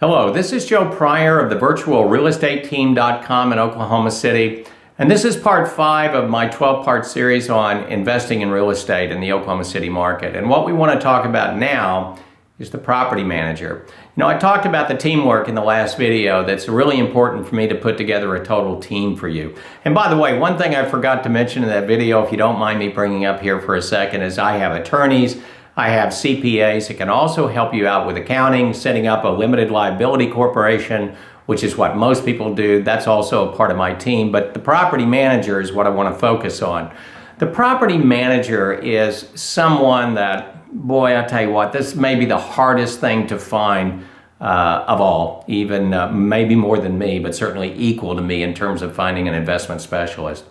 Hello, this is Joe Pryor of the virtualrealestateteam.com in Oklahoma City, and this is part 5 of my 12-part series on investing in real estate in the Oklahoma City market. And what we want to talk about now is the property manager. You know, I talked about the teamwork in the last video. That's really important for me to put together a total team for you. And by the way, one thing I forgot to mention in that video, if you don't mind me bringing up here for a second, is I have attorneys, I have CPAs that can also help you out with accounting, setting up a limited liability corporation, which is what most people do. That's also a part of my team, but the property manager is what I want to focus on. The property manager is someone that, boy, I tell you what, this may be the hardest thing to find of all, even maybe more than me, but certainly equal to me in terms of finding an investment specialist.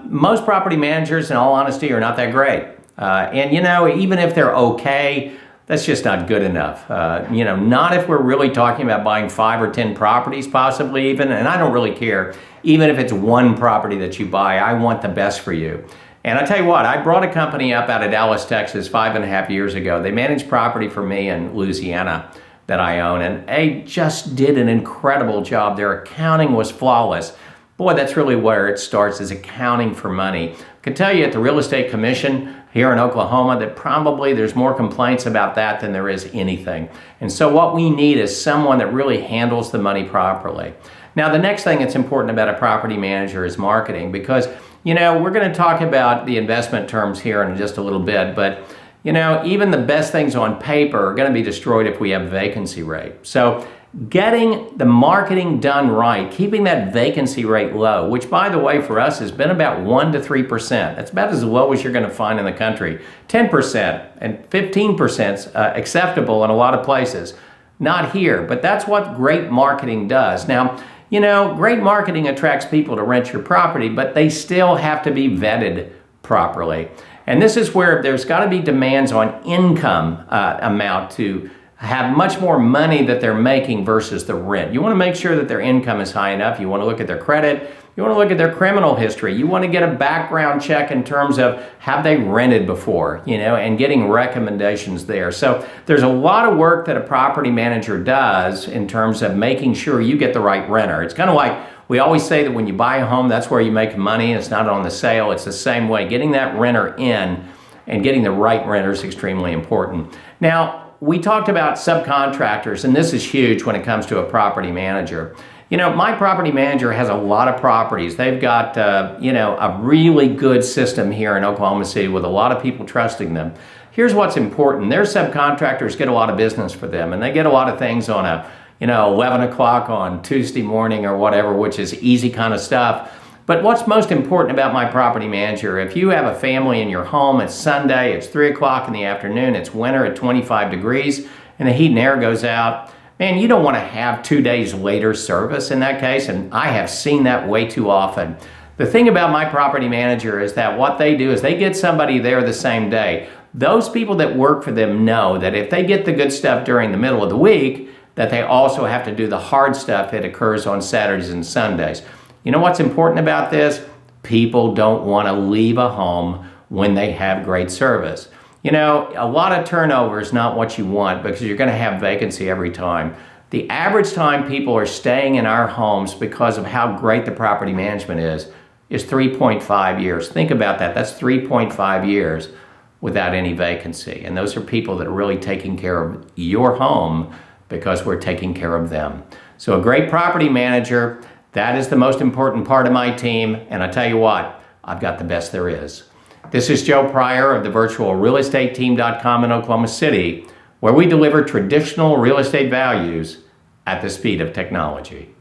Most property managers, in all honesty, are not that great. And you know, even if they're okay, that's just not good enough. You know, not if we're really talking about buying 5 or 10 properties possibly even, and I don't really care. Even if it's one property that you buy, I want the best for you. And I tell you what, I brought a company up out of Dallas, Texas 5.5 years ago. They managed property for me in Louisiana that I own, and they just did an incredible job. Their accounting was flawless. Boy, that's really where it starts, is accounting for money. I can tell you at the Real Estate Commission here in Oklahoma that probably there's more complaints about that than there is anything. And so what we need is someone that really handles the money properly. Now, the next thing that's important about a property manager is marketing, because, you know, we're going to talk about the investment terms here in just a little bit, but, you know, even the best things on paper are going to be destroyed if we have vacancy rate. So getting the marketing done right, keeping that vacancy rate low, which by the way for us has been about 1 to 3%. That's about as low as you're going to find in the country. 10% and 15% acceptable in a lot of places. Not here, but that's what great marketing does. Now, you know, great marketing attracts people to rent your property, but they still have to be vetted properly. And this is where there's got to be demands on income amount to have much more money that they're making versus the rent. You want to make sure that their income is high enough. You want to look at their credit. You want to look at their criminal history. You want to get a background check in terms of have they rented before, you know, and getting recommendations there. So there's a lot of work that a property manager does in terms of making sure you get the right renter. It's kind of like we always say that when you buy a home, that's where you make money. It's not on the sale. It's the same way. Getting that renter in and getting the right renter is extremely important. Now, we talked about subcontractors, and this is huge when it comes to a property manager. You know, my property manager has a lot of properties. They've got, you know, a really good system here in Oklahoma City with a lot of people trusting them. Here's what's important. Their subcontractors get a lot of business for them, and they get a lot of things on a, you know, 11 o'clock on Tuesday morning or whatever, which is easy kind of stuff. But what's most important about my property manager, if you have a family in your home, it's Sunday, it's 3 o'clock in the afternoon, it's winter at 25 degrees, and the heat and air goes out, man, you don't want to have 2 days later service in that case, and I have seen that way too often. The thing about my property manager is that what they do is they get somebody there the same day. Those people that work for them know that if they get the good stuff during the middle of the week, that they also have to do the hard stuff that occurs on Saturdays and Sundays. You know what's important about this? People don't want to leave a home when they have great service. You know, a lot of turnover is not what you want because you're going to have vacancy every time. The average time people are staying in our homes because of how great the property management is 3.5 years. Think about that. That's 3.5 years without any vacancy. And those are people that are really taking care of your home because we're taking care of them. So a great property manager, that is the most important part of my team, and I tell you what, I've got the best there is. This is Joe Pryor of the virtualrealestateteam.com in Oklahoma City, where we deliver traditional real estate values at the speed of technology.